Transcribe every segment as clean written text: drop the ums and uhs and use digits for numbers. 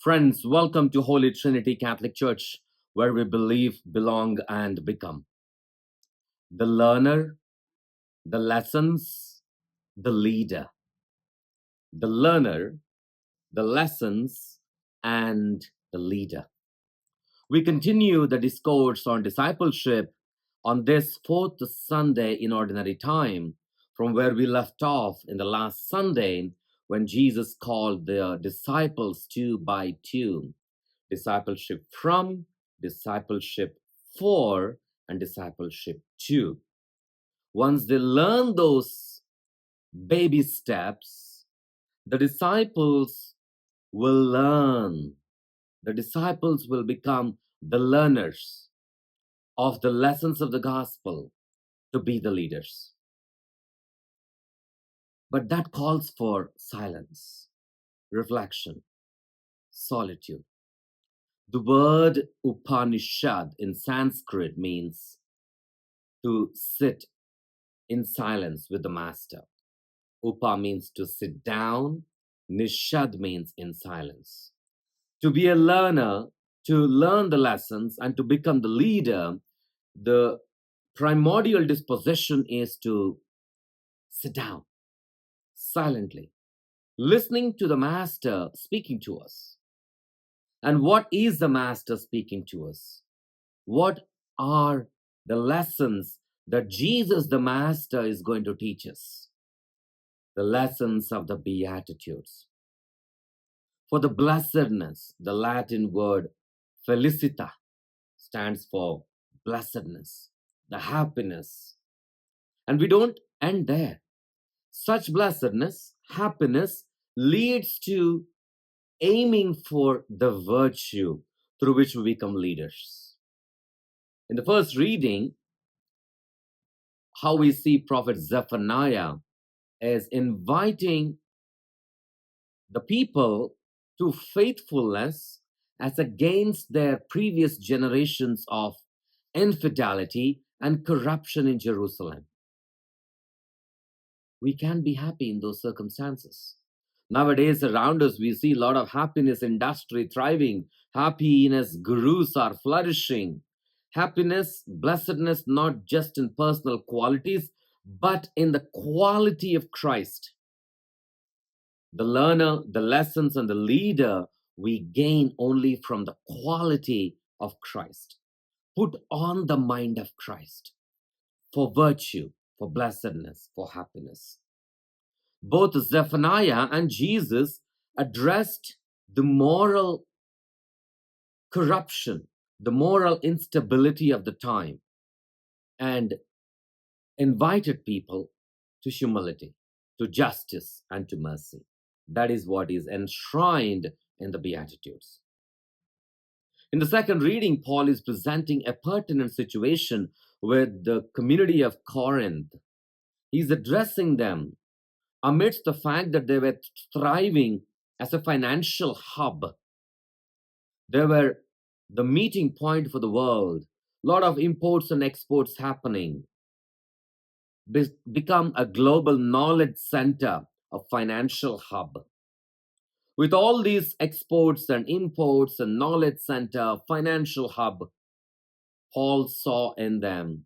Friends, welcome to Holy Trinity Catholic Church, where we believe, belong, and become. The learner, the lessons, the leader. The learner, the lessons, and the leader. We continue the discourse on discipleship on this fourth Sunday in Ordinary Time, from where we left off in the last Sunday when Jesus called the disciples two by two. Discipleship from, discipleship for, and discipleship to. Once they learn those baby steps, the disciples will learn. The disciples will become the learners of the lessons of the gospel to be the leaders. But that calls for silence, reflection, solitude. The word Upanishad in Sanskrit means to sit in silence with the master. Upa means to sit down, Nishad means in silence. To be a learner, to learn the lessons, and to become the leader, the primordial disposition is to sit down silently, listening to the master speaking to us. And what is the master speaking to us? What are the lessons that Jesus, the master, is going to teach us? The lessons of the Beatitudes. For the blessedness, the Latin word felicita stands for blessedness, the happiness. And we don't end there. Such blessedness, happiness, leads to aiming for the virtue through which we become leaders. In the first reading, how we see Prophet Zephaniah as inviting the people to faithfulness as against their previous generations of infidelity and corruption in Jerusalem. We can be happy in those circumstances. Nowadays, around us, we see a lot of happiness industry thriving. Happiness gurus are flourishing. Happiness, blessedness, not just in personal qualities, but in the quality of Christ. The learner, the lessons, and the leader we gain only from the quality of Christ. Put on the mind of Christ for virtue, for blessedness, for happiness. Both Zephaniah and Jesus addressed the moral corruption, the moral instability of the time, and invited people to humility, to justice, and to mercy. That is what is enshrined in the Beatitudes. In the second reading, Paul is presenting a pertinent situation with the community of Corinth. He's addressing them amidst the fact that they were thriving as a financial hub. They were the meeting point for the world. A lot of imports and exports happening. Become a global knowledge center, a financial hub. With all these exports and imports and knowledge center, financial hub, Paul saw in them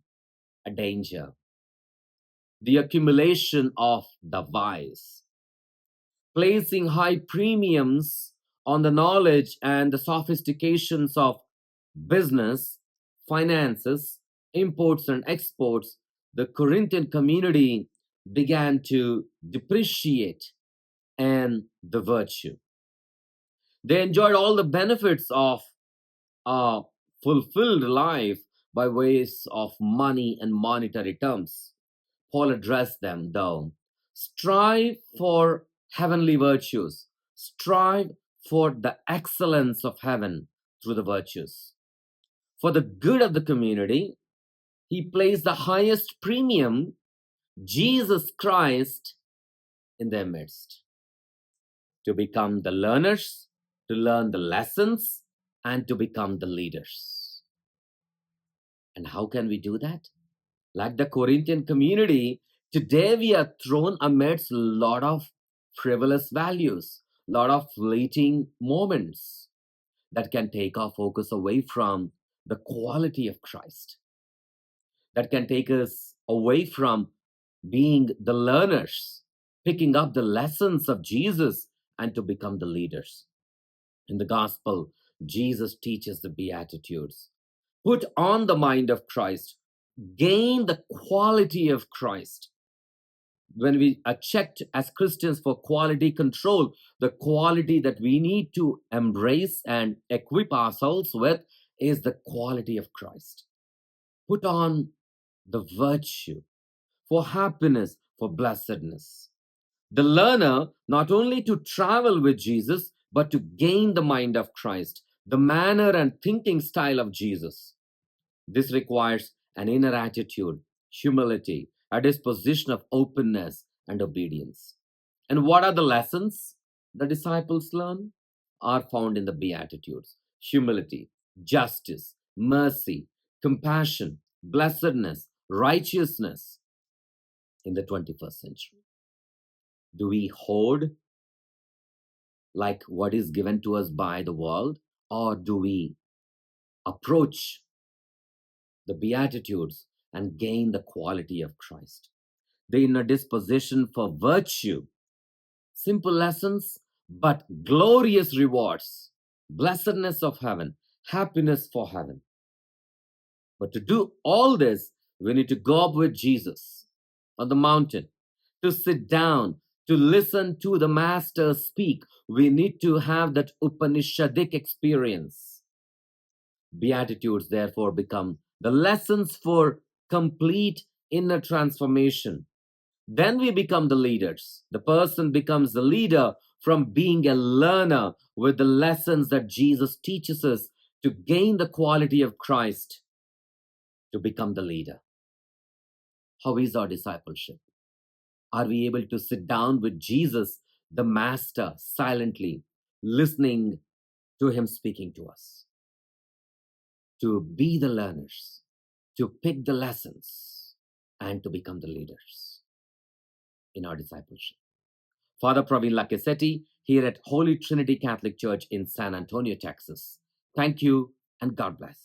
a danger. The accumulation of the wise, placing high premiums on the knowledge and the sophistications of business, finances, imports and exports. The Corinthian community began to depreciate and the virtue. They enjoyed all the benefits of a fulfilled life by ways of money and monetary terms. Paul addressed them, though. Strive for heavenly virtues. Strive for the excellence of heaven through the virtues. For the good of the community, he placed the highest premium, Jesus Christ, in their midst. To become the learners, to learn the lessons, and to become the leaders. And how can we do that? Like the Corinthian community, today we are thrown amidst a lot of frivolous values, a lot of fleeting moments. that can take our focus away from the quality of Christ, that can take us away from being the learners, picking up the lessons of Jesus, and to become the leaders. In the gospel, Jesus teaches the Beatitudes. Put on the mind of Christ, gain the quality of Christ. When we are checked as Christians for quality control, the quality that we need to embrace and equip ourselves with is the quality of Christ. Put on the virtue for happiness, for blessedness. The learner not only to travel with Jesus, but to gain the mind of Christ, the manner and thinking style of Jesus. This requires an inner attitude, humility, a disposition of openness and obedience. And what are the lessons the disciples learn? Are found in the Beatitudes: humility, justice, mercy, compassion, blessedness, righteousness in the 21st century. Do we hoard like what is given to us by the world, or do we approach the Beatitudes and gain the quality of Christ? The inner disposition for virtue, simple lessons, but glorious rewards, blessedness of heaven, happiness for heaven. But to do all this, we need to go up with Jesus on the mountain, to sit down, to listen to the Master speak. We need to have that Upanishadic experience. Beatitudes, therefore, become the lessons for complete inner transformation. Then we become the leaders. The person becomes the leader from being a learner with the lessons that Jesus teaches us to gain the quality of Christ, to become the leader. How is our discipleship? Are we able to sit down with Jesus, the Master, silently, listening to him speaking to us? To be the learners, to pick the lessons, and to become the leaders in our discipleship. Father Praveen Lakisetti here at Holy Trinity Catholic Church in San Antonio, Texas. Thank you and God bless.